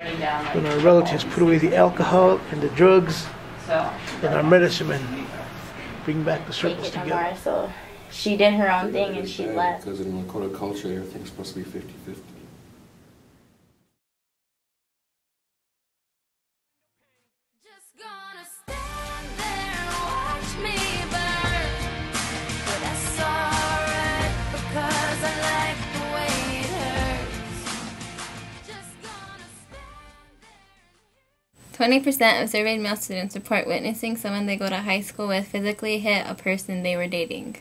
When our relatives put away the alcohol and the drugs and our medicine men bring back the circles together. So she did her own thing and she left. Because in Lakota culture, everything's supposed to be 50-50. Twenty 20% of surveyed male students report witnessing someone they go to high school with physically hit a person they were dating.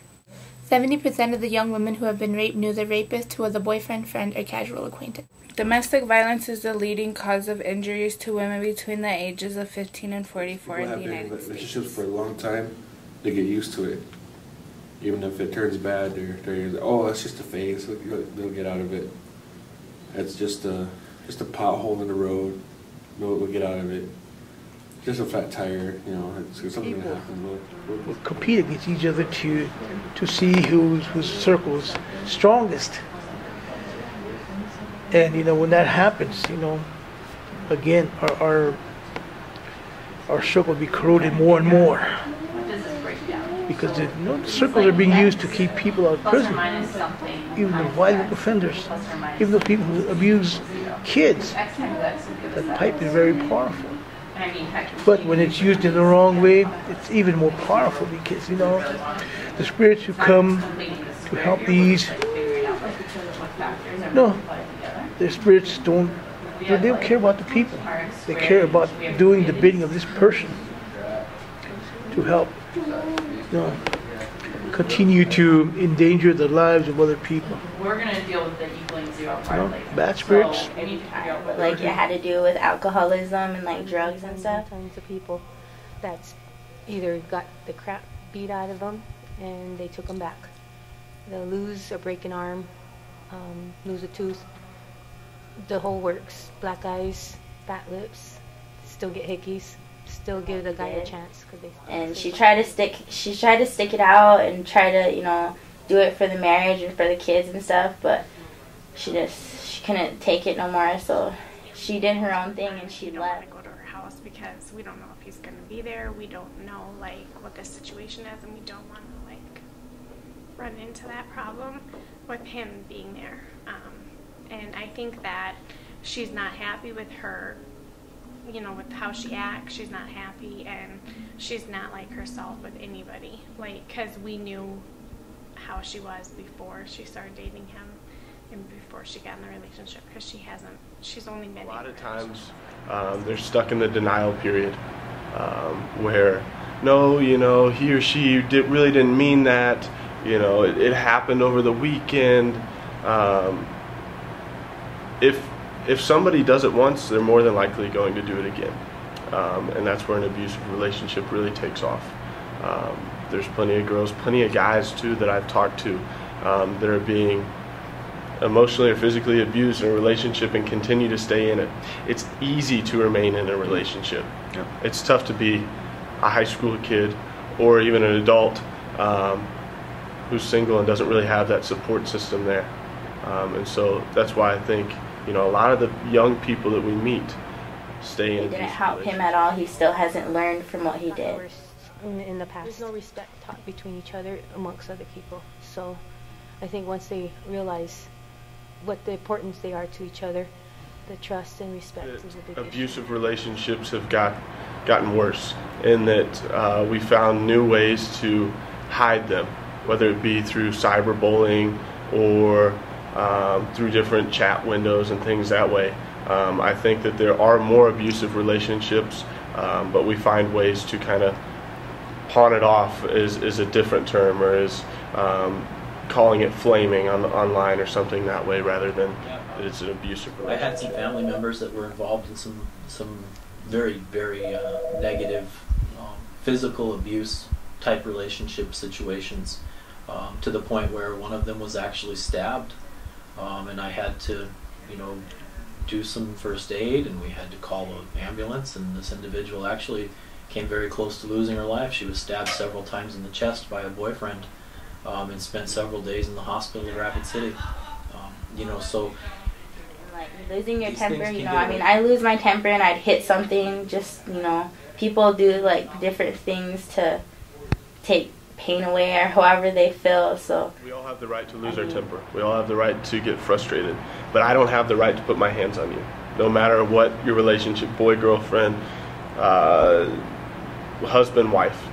70% of the young women who have been raped knew the rapist, who was a boyfriend, friend, or casual acquaintance. Domestic violence is the leading cause of injuries to women between the ages of 15 and 44 in the United States. Relationships for a long time, they get used to it. Even if it turns bad, they're oh, that's just a phase. They'll get out of it. It's just a pothole in the road. We'll get out of it. Just a flat tire, you know. It's something that happens. We'll compete against each other to see whose circle's strongest. And you know, when that happens, you know, again, our circle will be corroded more and more. Because the circles are being used to keep people out of prison, even the violent offenders, even the people who abuse kids. That pipe is very powerful. But when it's used in the wrong way, it's even more powerful because, you know, the spirits who come to help these, no, the spirits they don't care about the people. They care about doing the bidding of this person to help, you know, continue to endanger the lives of other people. We're going to deal with the equaling zero part later. Bad spirits. So we need to figure out what like it had to do with alcoholism and like drugs and stuff. Tons of people that's either got the crap beat out of them and they took them back. They'll lose or break an arm, lose a tooth, the whole works. Black eyes, fat lips, still get hickeys. Still give the guy a chance. And she tried to stick it out and try to, you know, do it for the marriage and for the kids and stuff, but she couldn't take it no more, so she did her own thing and she left. We don't want to go to her house because we don't know if he's going to be there. We don't know, like, what the situation is, and we don't want to, like, run into that problem with him being there. And I think that she's not happy with her, you know, with how she acts. She's not happy, and she's not like herself with anybody, like, because we knew how she was before she started dating him and before she got in the relationship, because she's only been a lot of times they're stuck in the denial period where, no, you know, he or she really didn't mean that, you know, it happened over the weekend. If somebody does it once, they're more than likely going to do it again. And that's where an abusive relationship really takes off. There's plenty of girls, plenty of guys too that I've talked to that are being emotionally or physically abused in a relationship and continue to stay in it. It's easy to remain in a relationship. Yeah. It's tough to be a high school kid or even an adult who's single and doesn't really have that support system there. And so that's why I think, you know, a lot of the young people that we meet stay in. It didn't help him at all. He still hasn't learned from what he did. In the past, there's no respect taught between each other amongst other people. So I think once they realize what the importance they are to each other, the trust and respect is a big issue. Abusive relationships have gotten worse in that we found new ways to hide them, whether it be through cyberbullying or through different chat windows and things that way. I think that there are more abusive relationships, but we find ways to kind of pawn it off is a different term, or is calling it flaming online or something that way, rather than that it's an abusive relationship. I had some family members that were involved in some very, very negative physical abuse type relationship situations, to the point where one of them was actually stabbed, and I had to, you know, do some first aid, and we had to call an ambulance, and this individual actually came very close to losing her life. She was stabbed several times in the chest by a boyfriend, and spent several days in the hospital in Rapid City. You know, so Losing your These temper, things you can know, get I mean, away. I lose my temper and I'd hit something, just, you know, people do like different things to take pain away or however they feel, so. We all have the right to lose our temper. We all have the right to get frustrated. But I don't have the right to put my hands on you. No matter what your relationship, boy, girlfriend, husband, wife.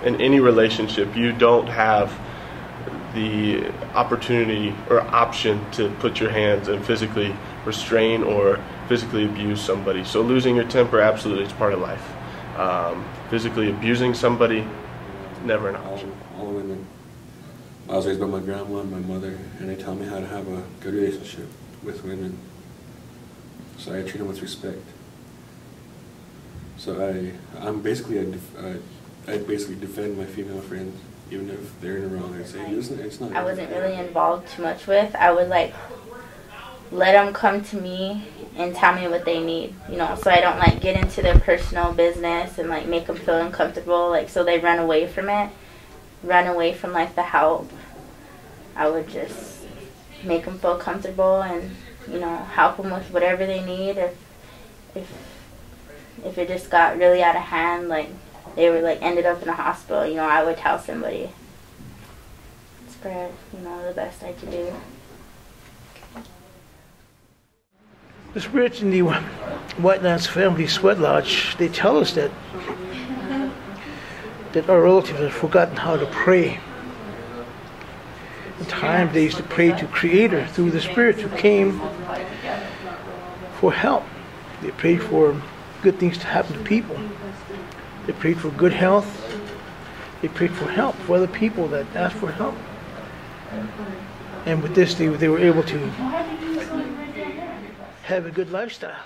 In any relationship, you don't have the opportunity or option to put your hands and physically restrain or physically abuse somebody. So losing your temper, absolutely, it's part of life. Physically abusing somebody, never an option. All the women. I was raised by my grandma and my mother, and they taught me how to have a good relationship with women. So I treat them with respect. So I'm basically I basically defend my female friends, even if they're in the wrong. I say it's not. I wasn't really involved too much with. I would like let them come to me and tell me what they need, you know, so I don't like get into their personal business and like make them feel uncomfortable, like so they run away from it, run away from like the help. I would just make them feel comfortable and, you know, help them with whatever they need. If it just got really out of hand, like they were like ended up in a hospital, you know, I would tell somebody. Spread, you know, the best I could do. The spirits in the White Lands Family Sweat Lodge, they tell us that our relatives have forgotten how to pray. In time they used to pray to Creator through the spirits who came for help. They prayed for good things to happen to people. They prayed for good health. They prayed for help for other people that asked for help. And with this, they were able to have a good lifestyle.